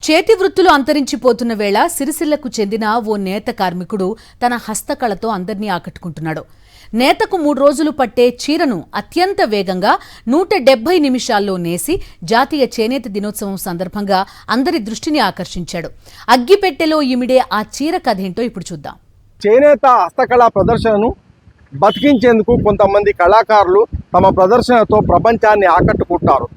చేతి వృత్తులు అంతరించిపోతున్న వేళ సిరిసిల్లకు చెందిన ఓ నేత కార్మికుడు తన హస్తకళతో అందర్నీ ఆకట్టుకుంటున్నాడు. నేతకు 3 రోజులు పట్టే చీరను అత్యంత వేగంగా 170 నిమిషాల్లో నేసి జాతీయ చేనేత దినోత్సవం సందర్భంగా అందరి దృష్టిని ఆకర్షించాడు. అగ్గిపెట్టెలో ఇమిడే ఆ చీర కథేంటో ఇప్పుడు చూద్దాం. చేనేత హస్తకళా ప్రదర్శనను బతికించేందుకు కొంతమంది కళాకారులు తమ ప్రదర్శనతో ప్రపంచాన్ని ఆకట్టుకుంటారు.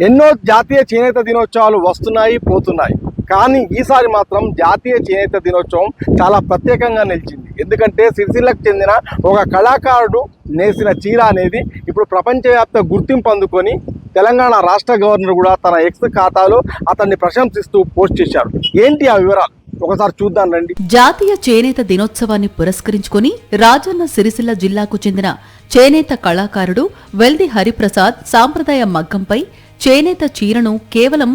ఎన్నో జాతీయ చేనేత దినోత్సవాలు వస్తున్నాయి పోతున్నాయి, కానీ ఈసారి మాత్రం జాతీయ చేనేత దినోత్సవం చాలా ప్రత్యేకంగా నిలిచింది. ఎందుకంటే సిరిసిల్లకు చెందిన ఒక కళాకారుడు నేసిన చీర అనేది ఇప్పుడు ప్రపంచవ్యాప్త గుర్తింపు అందుకొని తెలంగాణ రాష్ట్ర గవర్నర్ కూడా తన ఎక్స్ ఖాతాలో అతన్ని ప్రశంసిస్తూ పోస్ట్ చేశారు. ఏంటి ఆ వివరాలు ఒకసారి చూద్దాం రండి. జాతీయ చేనేత దినోత్సవాన్ని పురస్కరించుకుని రాజన్న సిరిసిల్ల జిల్లాకు చెందిన చేనేత కళాకారుడు వెల్ది హరిప్రసాద్ సాంప్రదాయ మగ్గంపై చేనేత చీరను కేవలం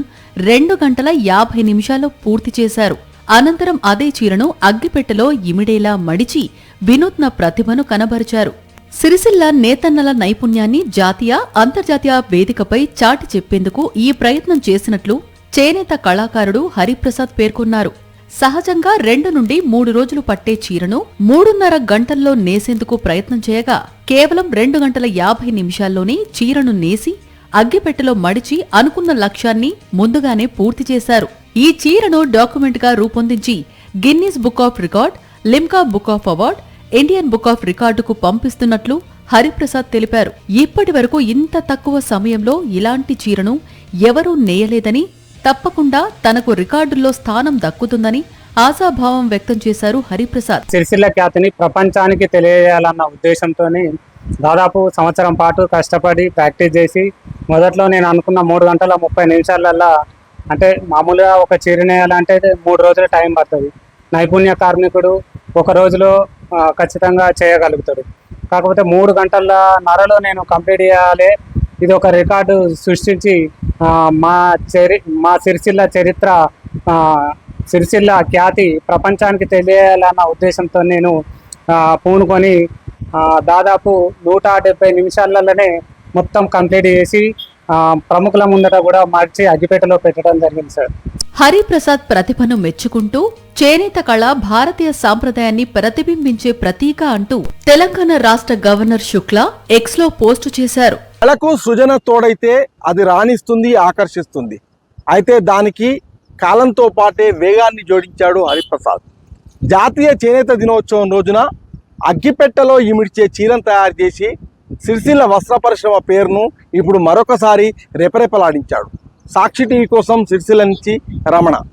2 గంటల 50 నిమిషాల్లో పూర్తి చేశారు. అనంతరం అదే చీరను అగ్గిపెట్టెలో ఇమిడేలా మడిచి వినూత్న ప్రతిభను కనబరిచారు. సిరిసిల్ల నేతన్నల నైపుణ్యాన్ని జాతీయ, అంతర్జాతీయ వేదికపై చాటి చెప్పేందుకు ఈ ప్రయత్నం చేసినట్లు చేనేత కళాకారుడు హరిప్రసాద్ పేర్కొన్నారు. సహజంగా 2 నుండి 3 రోజులు పట్టే చీరను 3.5 గంటల్లో నేసేందుకు ప్రయత్నం చేయగా కేవలం 2 గంటల 50 నిమిషాల్లోనే చీరను నేసి అగ్గిపెట్టెలో మడిచి అనుకున్న లక్ష్యాన్ని ముందుగానే పూర్తి చేశారు. ఈ చీరను డాక్యుమెంట్ గా రూపొందించి Guinness book of record, Limca book of award, Indian book of రికార్డుకు పంపిస్తున్నట్లు హరిప్రసాద్ తెలిపారు. ఇప్పటి వరకు ఇంత తక్కువ సమయంలో ఇలాంటి చీరను ఎవరూ నేయలేదని, తప్పకుండా తనకు రికార్డుల్లో స్థానం దక్కుతుందని ఆశాభావం వ్యక్తం చేశారు హరిప్రసాద్. సిరిసిల్ల ఖ్యాతిని ప్రపంచానికి తెలియజేయాలన్న ఉద్దేశంతోనే దాదాపు సంవత్సరం పాటు కష్టపడి ప్రాక్టీస్ చేసి మొదట్లో నేను అనుకున్న 3 గంటల 30 నిమిషాలల్లో, అంటే మామూలుగా ఒక చీర నేయాలంటే 3 రోజులు టైం పడుతుంది. నైపుణ్య కార్మికుడు ఒక రోజులో ఖచ్చితంగా చేయగలుగుతాడు. కాకపోతే 3 గంటల నరలో నేను కంప్లీట్ చేయాలి. ఇది ఒక రికార్డు సృష్టించి మా సిరిసిల్ల చరిత్ర, సిరిసిల్ల ఖ్యాతి ప్రపంచానికి తెలియాలన్న ఉద్దేశంతో నేను పూనుకొని దాదాపు 170 నిమిషాలలోనే మొత్తం కంప్లీట్ చేసి ప్రముఖుల ముందట కూడా మార్చి అగ్గిపేటలో పెట్టడం జరిగింది సార్. హరిప్రసాద్ ప్రతిభను మెచ్చుకుంటూ చేనేత కళ భారతీయ సాంప్రదాయాన్ని ప్రతిబింబించే ప్రతీక అంటూ తెలంగాణ రాష్ట్ర గవర్నర్ శుక్లా ఎక్స్ లో పోస్టు చేశారు. కళకు సృజన తోడైతే అది రాణిస్తుంది, ఆకర్షిస్తుంది. అయితే దానికి కాలంతో పాటే వేగాన్ని జోడించాడు హరిప్రసాద్. జాతీయ చేనేత దినోత్సవం రోజున అగ్గిపెట్టెలో ఇమిడ్చే చీరను తయారు చేసి సిరిసిల్ల వస్త్ర పరిశ్రమ పేరును ఇప్పుడు మరొకసారి రెపరెపలాడించాడు. సాక్షి టీవీ కోసం సిరిసిల్ల నుంచి రమణ.